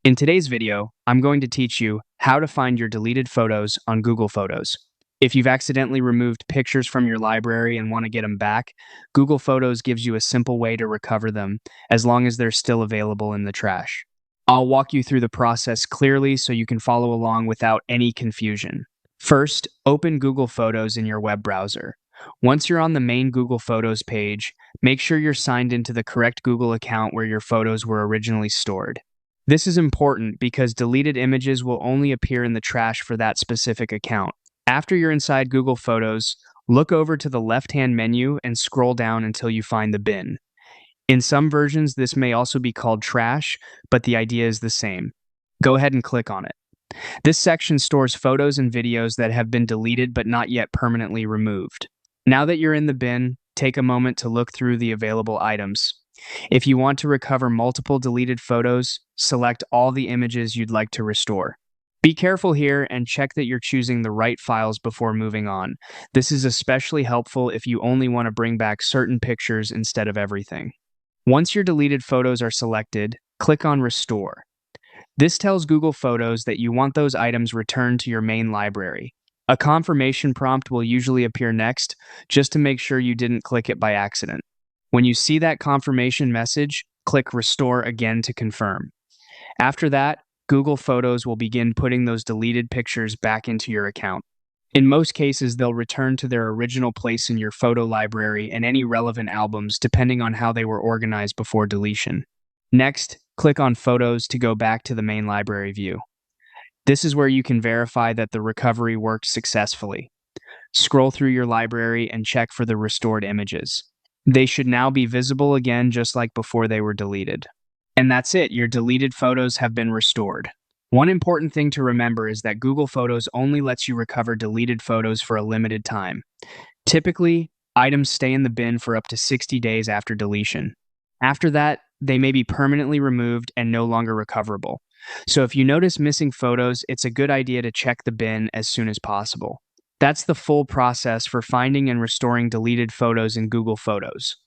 In today's video, I'm going to teach you how to find your deleted photos on Google Photos. If you've accidentally removed pictures from your library and want to get them back, Google Photos gives you a simple way to recover them as long as they're still available in the trash. I'll walk you through the process clearly so you can follow along without any confusion. First, open Google Photos in your web browser. Once you're on the main Google Photos page, make sure you're signed into the correct Google account where your photos were originally stored. This is important because deleted images will only appear in the trash for that specific account. After you're inside Google Photos, look over to the left-hand menu and scroll down until you find the bin. In some versions, this may also be called trash, but the idea is the same. Go ahead and click on it. This section stores photos and videos that have been deleted but not yet permanently removed. Now that you're in the bin, take a moment to look through the available items. If you want to recover multiple deleted photos, select all the images you'd like to restore. Be careful here and check that you're choosing the right files before moving on. This is especially helpful if you only want to bring back certain pictures instead of everything. Once your deleted photos are selected, click on Restore. This tells Google Photos that you want those items returned to your main library. A confirmation prompt will usually appear next, just to make sure you didn't click it by accident. When you see that confirmation message, click Restore again to confirm. After that, Google Photos will begin putting those deleted pictures back into your account. In most cases, they'll return to their original place in your photo library and any relevant albums, depending on how they were organized before deletion. Next, click on Photos to go back to the main library view. This is where you can verify that the recovery worked successfully. Scroll through your library and check for the restored images. They should now be visible again just like before they were deleted. And that's it, your deleted photos have been restored. One important thing to remember is that Google Photos only lets you recover deleted photos for a limited time. Typically, items stay in the bin for up to 60 days after deletion. After that, they may be permanently removed and no longer recoverable. So if you notice missing photos, it's a good idea to check the bin as soon as possible. That's the full process for finding and restoring deleted photos in Google Photos.